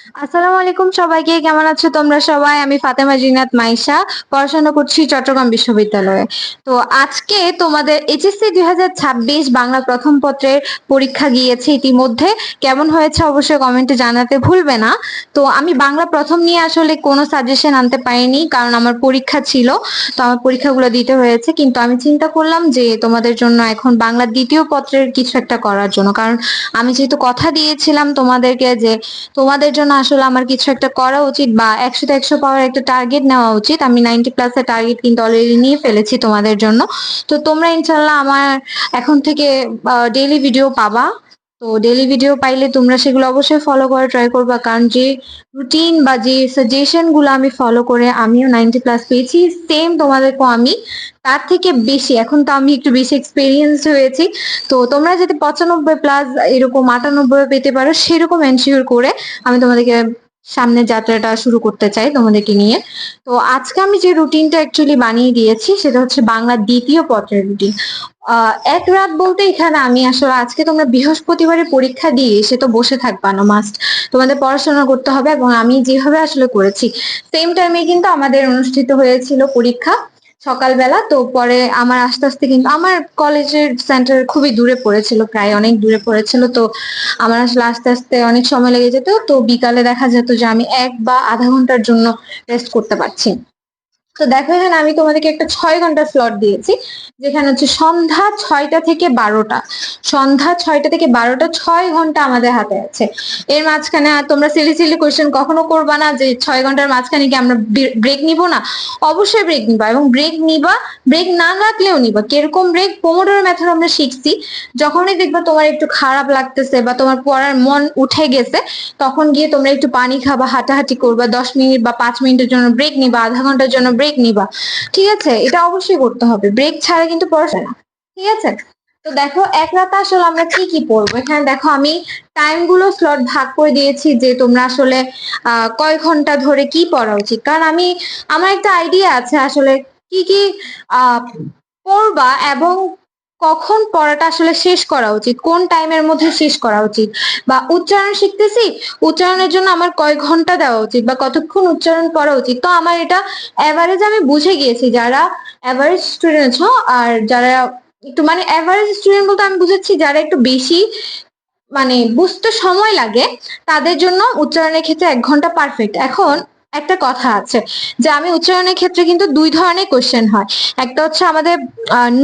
আসসালামু আলাইকুম সবাইকে, কেমন আছো তোমরা সবাই? আমি ফাতেমা জিনাত মাইশা, পড়াশোনা করছি চট্টগ্রাম বিশ্ববিদ্যালয়ে। তো আজকে তোমাদের এইচএসসি 2026 বাংলা প্রথম পত্রের পরীক্ষা গিয়েছে ইতিমধ্যে। কেমন হয়েছে অবশ্যই কমেন্টে জানাতে ভুলবে না। তো আমি বাংলা প্রথম নিয়ে আসলে কোনো সাজেশন আনতে পারিনি, কারণ আমার পরীক্ষা ছিল। তো আমার পরীক্ষাগুলো দিতে হয়েছে, কিন্তু আমি চিন্তা করলাম যে তোমাদের জন্য এখন বাংলা দ্বিতীয় পত্রের কিছু একটা করার জন্য, কারণ আমি যেহেতু কথা দিয়েছিলাম তোমাদেরকে যে তোমাদের জন্য আসলে আমার কিছু একটা করা উচিত, বা 100-100 পাওয়ার একটা টার্গেট নেওয়া উচিত। আমি 90+ এর টার্গেট কিন্তু অলরেডি নিয়ে ফেলেছি তোমাদের জন্য। তো তোমরা ইনশাল্লাহ আমার এখন থেকে ডেইলি ভিডিও পাবা। তো ডেইলি ভিডিও পাইলে তোমরা সেগুলো অবশ্যই ফলো করে ট্রাই করবা, কারণ যে রুটিন বা যে সাজেশন গুলো আমি ফলো করে আমিও 90+ পেয়েছি, সেম তোমাদেরকেও আমি তার থেকে বেশি, এখন তো আমি একটু বেশি এক্সপিরিয়েন্স হয়েছি। তো তোমরা যদি 95+ এরকম 98 পেতে পারো, সেরকম এনশিওর করে আমি তোমাদেরকে সামনে যাত্রাটা শুরু করতে চাই তোমাদেরকে নিয়ে। তো আজকে আমি যে রুটিনটা অ্যাকচুয়ালি বানিয়ে দিয়েছি সেটা হচ্ছে বাংলা দ্বিতীয় পত্রের রুটিন। এক রাত বলতে এখানে আমি আসলে, আজকে তোমরা বৃহস্পতিবারে পরীক্ষা দিয়ে এসে তো বসে থাকবা না, মাস্ট তোমাদের পড়াশোনা করতে হবে। এবং আমি যেভাবে আসলে করেছি, সেম টাইমে কিন্তু আমাদের অনুষ্ঠিত হয়েছিল পরীক্ষা সকালবেলা। তো পরে আমার আস্তে আস্তে, কিন্তু আমার কলেজের সেন্টার খুবই দূরে পড়েছিল, প্রায় অনেক দূরে পড়েছিল। তো আমার আসলে আস্তে আস্তে অনেক সময় লেগে যেত। তো বিকালে দেখা যেত যে আমি 1 বা আধা ঘন্টার জন্য রেস্ট করতে পারছি। তো দেখো, এখানে আমি তোমাদেরকে একটা 6 ঘন্টা স্লট দিয়েছি, যেখানে হচ্ছে সন্ধ্যা 6টা থেকে 12টা। সন্ধ্যা 6টা থেকে 12টা, 6 ঘন্টা আমাদের হাতে আছে। এর মাঝখানে আর তোমরা সিলি সিলি কোয়েশ্চেন কখনো করবা না যে 6 ঘন্টার মাঝখানে কি আমরা ব্রেক নিব না। অবশ্যই ব্রেক নিবা, এবং ব্রেক নিবা, ব্রেক না রাখলেও নিবা। কিরকম ব্রেক? পোমোডোরো মেথড আমরা শিখছি। যখনই দেখবা তোমার একটু খারাপ লাগতেছে বা তোমার পড়ার মন উঠে গেছে, তখন গিয়ে তোমরা একটু পানি খাবা, হাঁটাহাঁটি করবা, 10 মিনিট বা 5 মিনিটের জন্য ব্রেক নিবা, আধা ঘন্টার জন্য ব্রেক নিবা। ঠিক আছে? এটা অবশ্যই করতে হবে, ব্রেক ছাড়া কিন্তু পড়াশোনা। ঠিক আছে? তো দেখো, এক রাতে আসলে আমরা কি কি পড়বো। এখানে দেখো আমি টাইম গুলো স্লট ভাগ করে দিয়েছি, যে তোমরা আসলে কয় ঘন্টা ধরে কি পড়া উচিত। কারণ আমার একটা আইডিয়া আছে আসলে কি কি আহ পড়বা, এবং কখন পড়াটা আসলে শেষ করা উচিত, কোন টাইমের মধ্যে শেষ করা উচিত। বা উচ্চারণ শিখতেছি, উচ্চারণের জন্য আমার কয় ঘন্টা দেওয়া উচিত বা কতক্ষণ উচ্চারণ করা উচিত। তো আমার এটা এভারেজ আমি বুঝে গিয়েছি। যারা এভারেজ স্টুডেন্ট আছো, আর যারা একটু মানে এভারেজ স্টুডেন্ট বলতে আমি বুঝাচ্ছি যারা একটু বেশি মানে বুঝতে সময় লাগে, তাদের জন্য উচ্চারণের ক্ষেত্রে 1 ঘন্টা পারফেক্ট। এখন একটা কথা আছে যে আমি উচ্চারণের ক্ষেত্রে কিন্তু 2 ধরনের কোশ্চেন হয়। একটা হচ্ছে আমাদের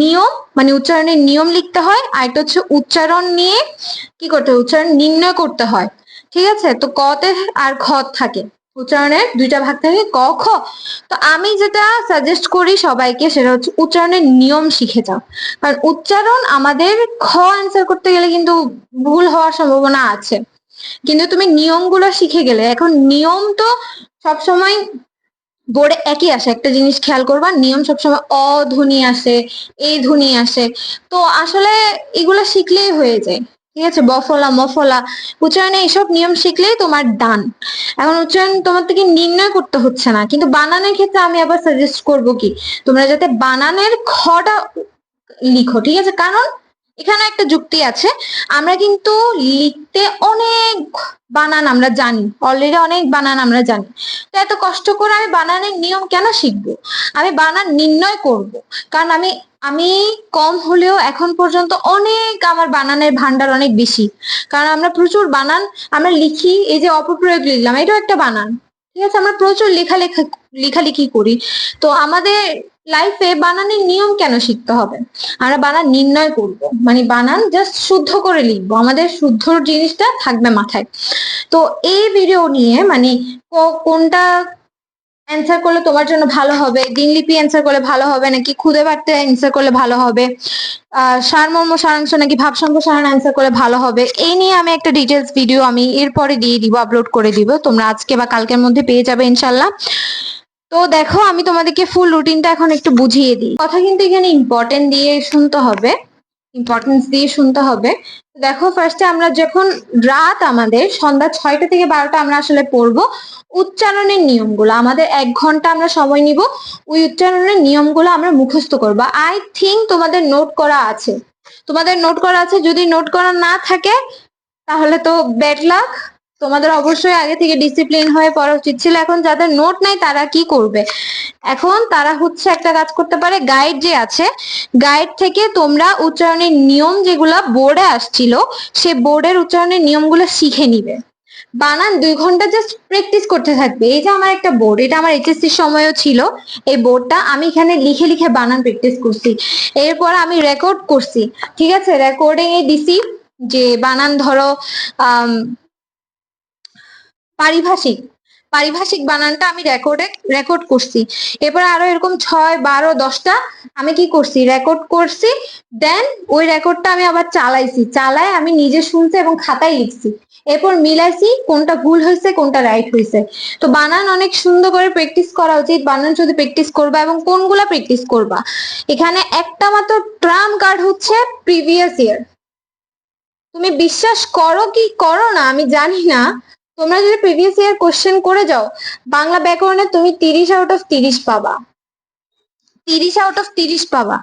নিয়ম, মানে উচ্চারণের নিয়ম লিখতে হয়, আর একটা হচ্ছে উচ্চারণ নিয়ে কি করতে হয়, উচ্চারণ নির্ণয় করতে হয়। ঠিক আছে? তো কতে আর খ থাকে, উচ্চারণের 2টা ভাগ থাকে, ক খ। তো আমি যেটা সাজেস্ট করি সবাইকে সেটা হচ্ছে উচ্চারণের নিয়ম শিখে যাও। কারণ উচ্চারণ আমাদের খ অ্যান্সার করতে গেলে কিন্তু ভুল হওয়ার সম্ভাবনা আছে, কিন্তু তুমি নিয়মগুলো শিখে গেলে, এখন নিয়ম তো সবসময় বোর্ডে একই আসে। একটা জিনিস খেয়াল করবা, নিয়ম সবসময় অ ধ্বনি আসে, এই ধ্বনি আসে। তো আসলে এগুলো শিখলেই হয়ে যায়। ঠিক আছে? বফলা মফলা উচ্চারণে এইসব নিয়ম শিখলেই তোমার ডান। এখন উচ্চারণ তোমার থেকে নির্ণয় করতে হচ্ছে না, কিন্তু বানানের ক্ষেত্রে আমি আবার সাজেস্ট করব কি, তোমরা যাতে বানানের খটা লিখো। ঠিক আছে? কারণ এখানে একটা যুক্তি আছে, আমরা কিন্তু লিখতে অনেক বানান আমরা জানি, অলরেডি অনেক বানান আমরা জানি। তো এত কষ্ট করে আমি বানানের নিয়ম কেন শিখবো? আমি বানান নির্ণয় করব। কারণ আমি আমি কম হলেও এখন পর্যন্ত অনেক, আমার বানানের ভান্ডার অনেক বেশি। কারণ আমরা প্রচুর বানান আমরা লিখি। এই যে অপপ্রয়োগ লিখলাম, এটাও একটা বানান। ঠিক আছে? আমরা প্রচুর লেখালেখি করি। তো আমাদের লাইফে বানানের নিয়ম কেন শিখতে হবে? আমরা বানান নির্ণয় করব, মানে বানান জাস্ট শুদ্ধ করে লিখবো, আমাদের শুদ্ধ জিনিসটা থাকবে মাথায়। তো এই ভিডিও নিয়ে মানে কোনটা অ্যান্সার করলে তোমার জন্য ভালো হবে, দিনলিপি অ্যান্সার করলে ভালো হবে নাকি খুদে বার্তা অ্যান্সার করলে ভালো হবে, সারমর্ম সারাংশ নাকি ভাবসংখ্য সারণ অ্যান্সার করলে ভালো হবে, এই নিয়ে আমি একটা ডিটেলস ভিডিও আমি এরপরে দিয়ে দিব, আপলোড করে দিব। তোমরা আজকে বা কালকের মধ্যে পেয়ে যাবে ইনশাল্লাহ। তো দেখো, আমি তোমাদেরকে ফুল রুটিনটা এখন একটু বুঝিয়ে দিই। কথা কিন্তু এখানে ইম্পর্টেন্ট দিয়ে শুনতে হবে, ইম্পর্টেন্স দিয়ে শুনতে হবে। দেখো, ফার্স্টে আমরা যখন রাত আমাদের সন্ধ্যা 6টা থেকে 12টা আমরা আসলে পড়বো উচ্চারণের নিয়মগুলো। আমাদের 1 ঘন্টা আমরা সময় নিব, ওই উচ্চারণের নিয়মগুলো আমরা মুখস্থ করবো। আই থিঙ্ক তোমাদের নোট করা আছে, তোমাদের নোট করা আছে। যদি নোট করা না থাকে তাহলে তো ব্যাড লাক, তোমাদের অবশ্যই আগে থেকে ডিসিপ্লিন হয়ে পড়া উচিত ছিল। এখন যাদের নোট নাই তারা কি করবে? এখন তারা হচ্ছে একটা কাজ করতে পারে, গাইড যে আছে গাইড থেকে তোমরা উচ্চারণের নিয়ম যেগুলা বোর্ডে আসছিল সে বোর্ডের উচ্চারণের নিয়মগুলো শিখে নিবে। বানান 2 ঘন্টা জাস্ট প্র্যাকটিস করতে থাকবে। এই যে আমার একটা বোর্ড, এটা আমার এইচএসসি সময়ও ছিল। এই বোর্ডটা আমি এখানে লিখে লিখে বানান প্র্যাকটিস করছি, এরপর আমি রেকর্ড করছি। ঠিক আছে, রেকর্ডিং এ দিছি যে বানান ধরো পারিভাষিক পারিভাষিক বানানটা আমি রেকর্ড করছি। এরপর আরো এরকম 6, 12, 10টা আমি কি করছি, রেকর্ড করছি। দেন ওই রেকর্ডটা আমি আবার চালায় আমি নিজে শুনছি এবং খাতায় লিখছি। এরপর মিলাইছি কোনটা ভুল হয়েছে কোনটা রাইট হয়েছে। তো বানান অনেক সুন্দর করে প্র্যাকটিস করা উচিত। বানান শুধু প্র্যাকটিস করবা, এবং কোনগুলা প্র্যাকটিস করবা, এখানে একটা মাত্র ট্রাম্প কার্ড হচ্ছে প্রিভিয়াস ইয়ার। তুমি বিশ্বাস করো কি করো না আমি জানি না, তোমরা যদি প্রিভিয়াস ইয়ার কোশ্চেন করে যাও বাংলা ব্যাকরণে তুমি 30 আউট অফ 30 পাবা, 30 আউট অফ 30 পাবা।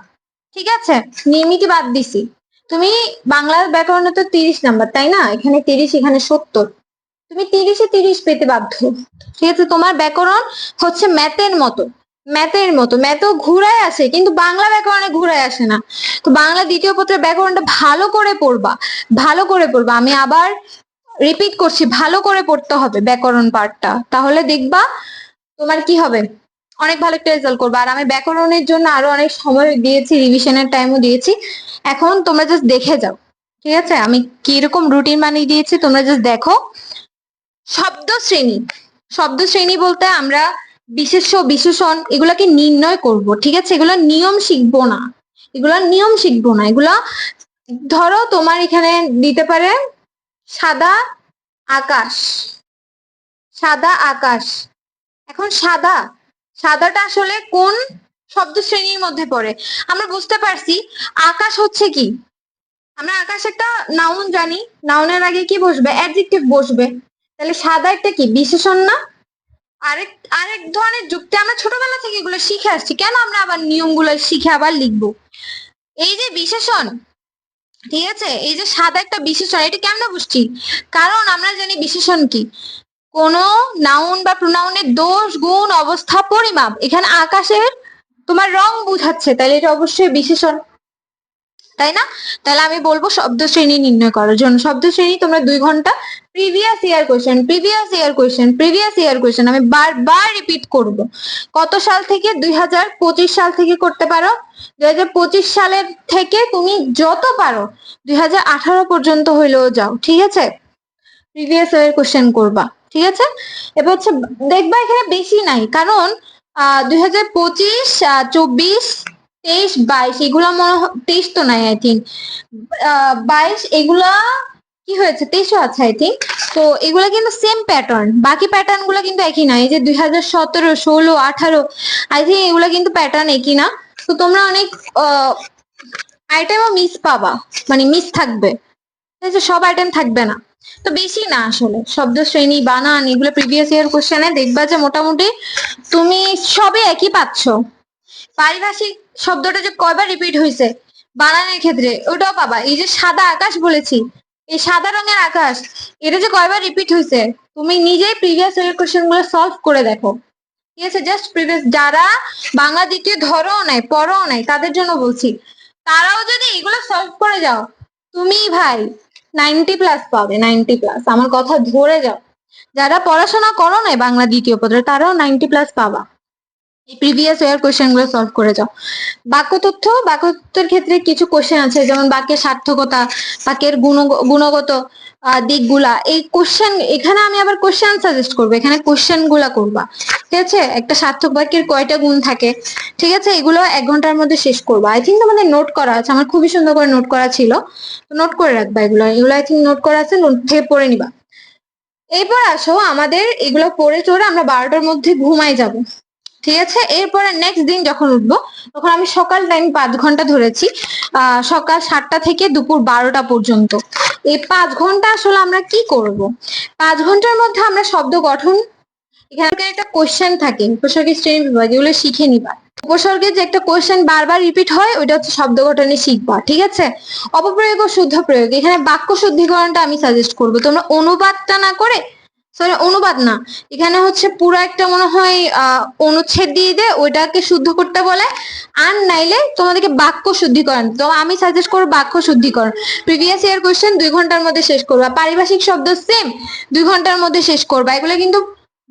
ঠিক আছে, নিয়মিতি বাদ দিছি। তুমি বাংলা ব্যাকরণে তো 30 নাম্বার, তাই না? এখানে 30, এখানে 70, তুমি 30-এ 30 পেতে বাধ্য। ঠিক আছে, তোমার ব্যাকরণ হচ্ছে ম্যাথও ঘুরায় আসে, কিন্তু বাংলা ব্যাকরণে ঘুরায় আসে না। তো বাংলা দ্বিতীয় পত্রের ব্যাকরণটা ভালো করে পড়বা। আমি আবার রিপিট করছি, ভালো করে পড়তে হবে ব্যাকরণ পার্টটা, তাহলে দেখবা তোমার কি হবে, অনেক ভালো একটা রেজাল্ট করবা। আর আমি ব্যাকরণের জন্য আরো অনেক সময় দিয়েছি, রিভিশনের টাইমও দিয়েছি। এখন তোমরা জাস্ট দেখে যাও। ঠিক আছে, আমি কিরকম রুটিন বানিয়ে দিয়েছি তোমরা জাস্ট দেখো। শব্দ শ্রেণী বলতে আমরা বিশেষ্য বিশেষণ এগুলাকে নির্ণয় করব। ঠিক আছে, এগুলা নিয়ম শিখবো না, এগুলা ধরো তোমার এখানে দিতে পারে সাদা আকাশ। এখন সাদাটা আসলে কোন শব্দ শ্রেণীর মধ্যে পড়ে? আমরা বুঝতে পারছি আকাশ হচ্ছে কি, আমরা আকাশ একটা নাউন জানি, নাউনের আগে কি বসবে, অ্যাডজেক্টিভ বসবে। তাহলে সাদা একটা কি বিশেষণ না? আরেক ধরনের যুক্তি আমরা ছোটবেলা থেকে এগুলো শিখে আসছি, কেন আমরা আবার নিয়মগুলো শিখে আবার লিখবো? এই যে বিশেষণ, ঠিক আছে, এই যে সাদা একটা বিশেষণ, এটা কেমনে বুঝছি? কারণ আমরা জানি বিশেষণ কি, কোন নাউন বা প্রোনাউনের দোষ গুণ অবস্থা পরিমাপ। এখানে আকাশের তোমার রং বুঝাচ্ছে, তাহলে এটা অবশ্যই বিশেষণ, তাই না? তাহলে আমি বলবো শব্দ শ্রেণী নির্ণয় করার জন্য শব্দ শ্রেণী তোমরা 2 ঘন্টা প্রিভিয়াস ইয়ার কোয়েশ্চেন আমি বারবার রিপিট করব। কত সাল থেকে? 2025 সাল থেকে করতে পারো। 2025 সালের থেকে তুমি যত পারো 2018 পর্যন্ত হইলেও যাও। ঠিক আছে, প্রিভিয়াস ইয়ার কোয়েশ্চেন করবা। ঠিক আছে, এবার হচ্ছে দেখবা এখানে বেশি নাই, কারণ 2025, 24, 23, 22 এগুলা মনে হয় 23 তো নাই, আই থিঙ্ক 22 এগুলা কি হয়েছে, 23ও আছে আই থিঙ্ক। তো এগুলা কিন্তু সেম প্যাটার্ন, বাকি প্যাটার্ন গুলা কিন্তু একই না। এই যে 2017, 16, 18 আই থিঙ্ক এগুলা কিন্তু প্যাটার্ন একই না। তো তোমরা অনেক আইটেমও মিস পাবা, মানে মিস থাকবে, ঠিক আছে, সব আইটেম থাকবে না। তো বেশি না আসলে, শব্দ শ্রেণী বানান এগুলো প্রিভিয়াস ইয়ার কোশ্চেনে দেখবা যে মোটামুটি তুমি সবে একই পাচ্ছ। পারিভাষিক শব্দটা যে কয়বার রিপিট হয়েছে বানানের ক্ষেত্রে ওটাও পাবা। এই যে সাদা আকাশ বলেছি, এই সাদা রঙের আকাশ, এটা যে কয়বার রিপিট হয়েছে তুমি নিজেই প্রিভিয়াস ইয়ার কোশ্চেন গুলো সলভ করে দেখো। ঠিক আছে, জাস্ট প্রিভিয়াস, যারা বাংলা দ্বিতীয় ধরো নাই পড়ো নাই তাদের জন্য বলছি, তারাও যদি এগুলো সলভ করে যাও তুমি ভাই 90+ পাবে, 90+, আমার কথা ধরে যাও। যারা পড়াশোনা করো নাই বাংলা দ্বিতীয় পত্রে তারাও 90+ পাবা। এই প্রিভিয়াস ইয়ার কোশ্চেন গুলো সলভ করে যাও। বাক্যতত্ত্বের ক্ষেত্রে কিছু কোশ্চেন আছে, যেমন বাক্যের সার্থকতা, বাক্যের গুণগত দিকগুলা, এই কোশ্চেন এখানে আমি আবার কোশ্চেন সাজেস্ট করবো, এখানে কোশ্চেন গুলা করবা। ঠিক আছে, একটা সার্থক বাক্যের কয়টা গুণ থাকে, ঠিক আছে, এগুলো 1 ঘন্টার মধ্যে শেষ করবা। আই থিঙ্ক তোমাদের নোট করা আছে, আমার খুবই সুন্দর করে নোট করা ছিল, নোট করে রাখবা। এগুলো আই থিঙ্ক নোট করা আছে, নোট থেকে পড়ে নিবা। এরপর আসো, আমাদের এগুলো পড়ে চড়ে আমরা 12টার মধ্যে ঘুমাই যাব। ঠিক আছে, এরপরে নেক্সট দিন যখন উঠবো তখন আমি সকাল টাইম 5 ঘন্টা ধরেছি, সকাল 7টা থেকে দুপুর 12টা পর্যন্ত। এই 5 ঘন্টা আসলে আমরা কি করব? 5 ঘন্টার মধ্যে আমরা শব্দ গঠন এখানে একটা কোশ্চেন থাকে উপসর্গের শ্রেণী বিভাগ, এগুলো শিখে নিবা। উপসর্গের যে একটা কোশ্চেন বারবার রিপিট হয় ওইটা হচ্ছে শব্দ গঠনে শিখবা, ঠিক আছে। অপপ্রয়োগ ও শুদ্ধ প্রয়োগ, এখানে বাক্য শুদ্ধিকরণটা আমি সাজেস্ট করব, তোমরা অনুবাদটা না করে, সরি অনুবাদ না, এখানে হচ্ছে পুরো একটা মনে হয় অনুচ্ছেদ দিয়ে দে, ওইটাকে শুদ্ধ করতে বলে। আর নাইলে তোমাদেরকে বাক্য শুদ্ধিকরণ, তো আমি সাজেস্ট করবো বাক্য শুদ্ধিকরণ। প্রিভিয়াস ইয়ার কোশ্চেন 2 ঘন্টার মধ্যে শেষ করবা, পারিভাষিক শব্দ সেম 2 ঘন্টার মধ্যে শেষ করবা। এগুলো কিন্তু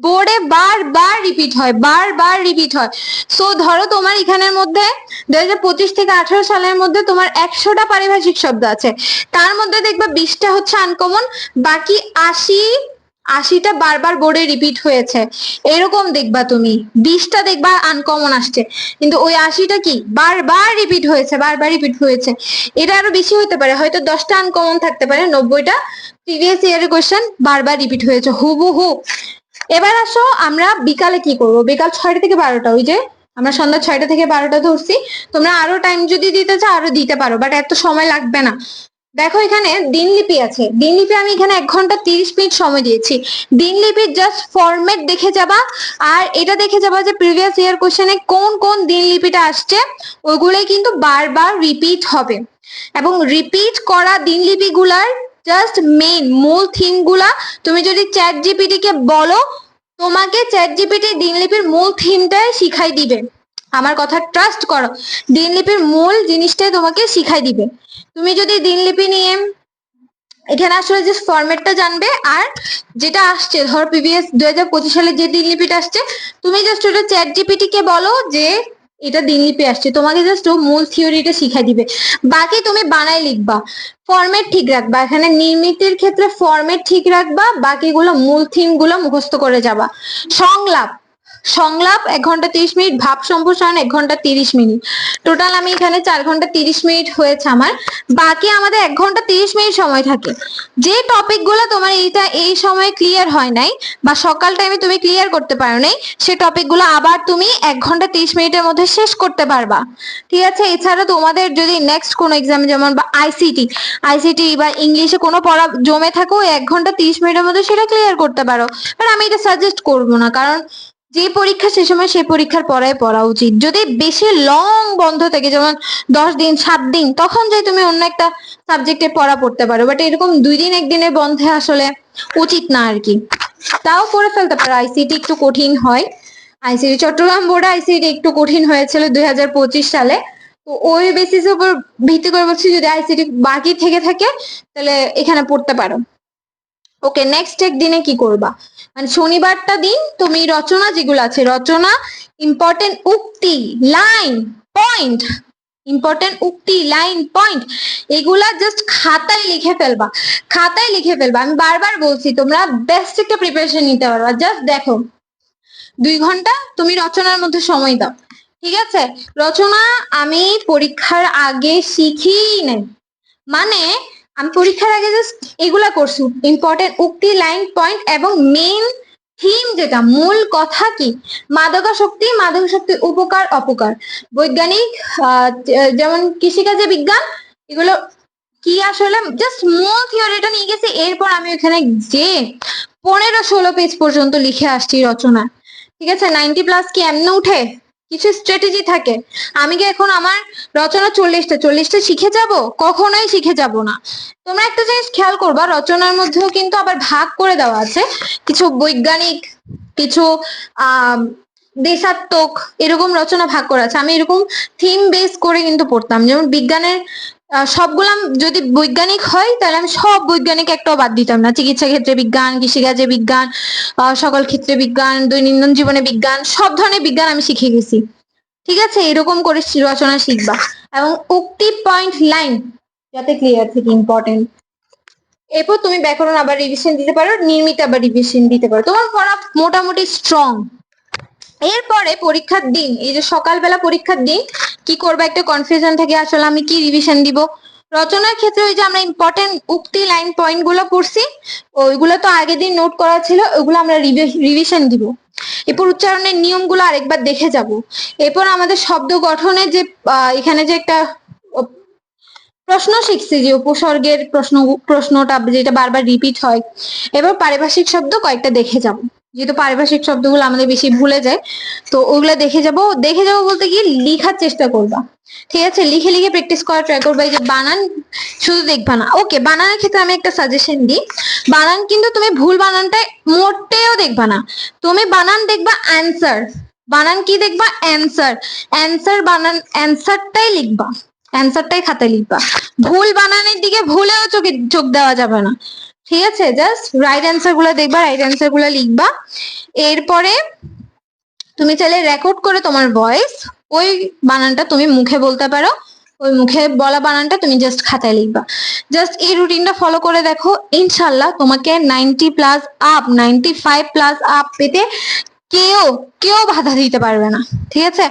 বোর্ডে বারবার রিপিট হয়, বারবার রিপিট হয়। সো ধরো তোমার এখানের মধ্যে 2025 থেকে 18 সালের মধ্যে তোমার 100টা পারিভাষিক শব্দ আছে, তার মধ্যে দেখবা 20টা হচ্ছে আনকমন, বাকি 80টা বারবার বোর্ডে রিপিট হয়েছে। এরকম দেখবা তুমি 20টা দেখবা আনকমন আসছে, কিন্তু ওই 80টা কি বারবার রিপিট হয়েছে, বারবার রিপিট হয়েছে। এটা আরো বেশি হতে পারে, হয়তো 10টা আনকমন থাকতে পারে, 90টা প্রিভিয়াস ইয়ারের কোশ্চেন বারবার রিপিট হয়েছে হুবহু। এবার আসো আমরা বিকালে কি করব, বিকাল 6টা থেকে 12টা, ওই যে আমরা সন্ধ্যা 6টা থেকে 12টা ধরছি, তোমরা আরো টাইম যদি দিতে চাও আরো দিতে পারো, বাট এত সময় লাগবে না। দেখো এখানে দিনলিপি আছে, দিনলিপি আমি এখানে 1 ঘন্টা 30 মিনিট সময় দিয়েছি। দিনলিপির জাস্ট ফরম্যাট দেখে যাবা, আর এটা দেখে যাবা যে প্রিভিয়াস ইয়ার কোশ্চেনে কোন কোন দিনলিপিটা আসছে, ওইগুলোই কিন্তু বারবার রিপিট হবে। এবং রিপিট করা দিনলিপি গুলার জাস্ট মেইন মূল থিম গুলা তুমি যদি চ্যাট জিপিটি কে বলো, তোমাকে চ্যাট জিপিটি দিনলিপির মূল থিমটাই শিখাই দিবে। আমার কথা ট্রাস্ট করো, দিনলিপির মূল জিনিসটাই তোমাকে শিখাই দিবে। তুমি যদি দিনলিপি নিয়ে এখানে আসলে যে ফরম্যাটটা জানবে, আর যেটা আসছে ধর প্রিভিয়াস 2025 সালে যে দিনলিপিটা আসছে, তুমি জাস্ট ওটা চ্যাট জিপিটি কে বলো যে এটা দিনলিপি আসছে, তোমাকে জাস্ট ও মূল থিওরিটা শিখাই দিবে, বাকি তুমি বানাই লিখবা। ফরম্যাট ঠিক রাখবা, এখানে নির্মিতির ক্ষেত্রে ফরম্যাট ঠিক রাখবা, বাকিগুলো মূল থিম গুলো মুখস্থ করে যাবা। সংলাপ, সংলাপ 1 ঘন্টা 30 মিনিট, ভাব সম্প্রসারণ 1 ঘন্টা 30 মিনিট, টোটাল আমি এখানে 4 ঘন্টা 30 মিনিট হয়েছে আমার। বাকি আমাদের 1 ঘন্টা 30 মিনিট সময় থাকে। যে টপিক গুলো তোমার এই সময় ক্লিয়ার হয় নাই বা সকাল টাইমে তুমি ক্লিয়ার করতে পারো নাই, সে টপিক গুলো আবার তুমি 1 ঘন্টা 30 মিনিটের মধ্যে শেষ করতে পারবা, ঠিক আছে। এছাড়া তোমাদের যদি নেক্সট কোনো এক্সাম যেমন বা আইসিটি বা ইংলিশে কোনো পড়া জমে থাকো, 1 ঘন্টা 30 মিনিটের মধ্যে সেটা ক্লিয়ার করতে পারো। বাট আমি এটা সাজেস্ট করবো না, কারণ যে পরীক্ষা সে সময় সে পরীক্ষার পড়া উচিত। যদি বেশি লং বন্ধ থাকে, যেমন 10 দিন 7 দিন, তখন যে তুমি অন্য একটা সাবজেক্টে পড়া পড়তে পারো, বাট এরকম 2 দিন 1 দিনের বন্ধে আসলে উচিত না আর কি। তাও করে ফেলতে পারো, আইসিটি একটু কঠিন হয়, আইসিটি চট্টগ্রাম বোর্ডে আইসিটি একটু কঠিন হয়েছিল 2025 সালে। তো ওই বেসিসের উপর ভিত্তি করে বলছি, যদি আইসিটি বাকি থেকে থাকে তাহলে এখানে পড়তে পারো। ওকে, নেক্সট একদিনে কি করবা, মানে শনিবারটা দিন তুমি রচনা যেগুলো আছে, রচনা, ইম্পর্টেন্ট উক্তি, লাইন, পয়েন্ট, ইম্পর্টেন্ট উক্তি, লাইন, পয়েন্ট, এগুলা জাস্ট খাতায় লিখে ফেলবা, খাতায় লিখে ফেলবা। আমি বারবার বলছি তোমরা বেস্ট একটা প্রিপারেশন নিতে পারবা। জাস্ট দেখো 2 ঘন্টা তুমি রচনার মধ্যে সময় দাও, ঠিক আছে। রচনা আমি পরীক্ষার আগে শিখি নাই, মানে আমি পরীক্ষার আগে জাস্ট এগুলা করছি, ইম্পর্টেন্ট উক্তি, লাইন, পয়েন্ট এবং মেইন থিম, যেটা মূল কথা কি, মাদকাসক্তির উপকার অপকার, বৈজ্ঞানিক যেমন কৃষিকাজে বিজ্ঞান, এগুলো কি আসলে জাস্ট মূল থিওরিটা নিয়ে গেছি। এরপর আমি ওখানে যে 15-16 পেজ পর্যন্ত লিখে আসছি রচনা, ঠিক আছে। 90+ কি এমনি উঠে, কিছু স্ট্র্যাটেজি থাকে। আমি কি এখন আমার রচনা 40টা শিখে যাব? কখনোই শিখে যাব না। তোমরা একটা জিনিস খেয়াল করবা, রচনার মধ্যেও কিন্তু আবার ভাগ করে দেওয়া আছে, কিছু বৈজ্ঞানিক, কিছু দেশাত্মক, এরকম রচনা ভাগ করা আছে। আমি এরকম থিম বেস করে কিন্তু পড়তাম, যেমন বিজ্ঞানের সবগুলা যদি বৈজ্ঞানিক হয় তাহলে আমি সব বৈজ্ঞানিক একটাও বাদ দিতাম না। চিকিৎসা ক্ষেত্রে বিজ্ঞান, কৃষিকাজে বিজ্ঞান, সকল ক্ষেত্রে বিজ্ঞান, দৈনন্দিন জীবনে বিজ্ঞান, সব ধরনের বিজ্ঞান আমি শিখে গেছি, ঠিক আছে। এরকম করে রচনা শিখবা, এবং উক্তি, পয়েন্ট, লাইন যাতে ক্লিয়ার থেকে ইম্পর্টেন্ট। এরপর তুমি ব্যাকরণ আবার রিভিশন দিতে পারো, নির্মিত আবার রিভিশন দিতে পারো, তোমার পড়া মোটামুটি স্ট্রং। এরপরে পরীক্ষার দিন, এই যে সকালবেলা পরীক্ষার দিন কি করবো একটা কনফিউশন থাকে, আসলে আমি কি রিভিশন দিব। রচনার ক্ষেত্রে ওই যে আমরা ইম্পর্টেন্ট উক্তি, লাইন, পয়েন্ট গুলো পড়ছি, ওইগুলো তো আগের দিন নোট করা ছিল, ওইগুলো আমরা রিভিশন দিব। এরপর উচ্চারণের নিয়মগুলো আরেকবার দেখে যাব। এরপর আমাদের শব্দ গঠনের যে এখানে যে একটা প্রশ্ন শিখছি, যে উপসর্গের প্রশ্নটা যেটা বারবার রিপিট হয়, এবার পারিভাষিক শব্দ কয়েকটা দেখে যাব। যেহেতু পারিভাষিক শব্দগুলো আমাদের বেশি ভুলে যায়, তো ওগুলা দেখে যাবো বলতে কি লিখার চেষ্টা করবা। ঠিক আছে, লিখে লিখে প্র্যাকটিস করা ট্রাই করবা। এই যে বানান শুধু দেখবা না। ওকে, বানানের ক্ষেত্রে আমি একটা সাজেশন দিই। বানান কিন্তু তুমি ভুল বানানটা মোটেও দেখবা না, তুমি বানান দেখবা অ্যান্সার। বানান কি দেখবা? অ্যান্সার। অ্যান্সার বানান, অ্যান্সারটাই লিখবা, অ্যান্সারটাই খাতায় লিখবা। ভুল বানানের দিকে ভুলেও চোখ দেওয়া যাবে না। ঠিক আছে, জাস্ট রাইট অ্যান্সার গুলো দেখবা, রাইট অ্যান্সার গুলো লিখবা। এরপরে তুমি চাইলে রেকর্ড করে তোমার ভয়েস, ওই বানানটা তুমি মুখে বলতে পারো, ওই মুখে বলা বানানটা তুমি জাস্ট খাতায় লিখবা। জাস্ট এই রুটিনটা ফলো করে দেখো, ইনশাল্লাহ তোমাকে 90+ আপ, 95+ আপ পেতে কেউ কেউ বাধা দিতে পারবে না। ঠিক আছে,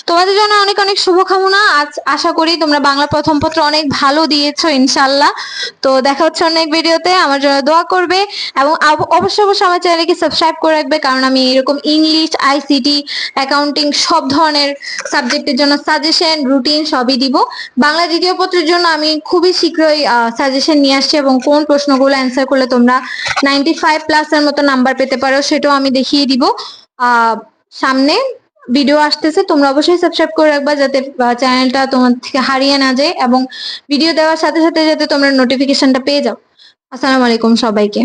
তোমাদের জন্য অনেক অনেক শুভকামনা। আজ আশা করি তোমরা বাংলা প্রথম পত্র অনেক ভালো দিয়েছো ইনশাল্লাহ। তো দেখা হচ্ছে অনেক ভিডিওতে, আমার জন্য দোয়া করবে এবং অবশ্যই অবশ্যই আমার চ্যানেলকে সাবস্ক্রাইব করে রাখবে, কারণ আমি এরকম ইংলিশ, আইসিটি, অ্যাকাউন্টিং সব ধরনের সাবজেক্টের জন্য সাজেশন, রুটিন সবই দিব। বাংলা দ্বিতীয় পত্রের জন্য আমি খুবই শীঘ্রই সাজেশন নিয়ে আসছি, এবং কোন প্রশ্নগুলো অ্যান্সার করলে তোমরা 95+ এর মতো নাম্বার পেতে পারো সেটাও আমি দেখিয়ে দিব। সামনে ভিডিও আসতেছে, তোমরা অবশ্যই সাবস্ক্রাইব করে রাখবা যাতে চ্যানেলটা তোমার থেকে হারিয়ে না যায়, এবং ভিডিও দেওয়ার সাথে সাথে যাতে তোমরা নোটিফিকেশনটা পেয়ে যাও। আসসালামু আলাইকুম সবাইকে।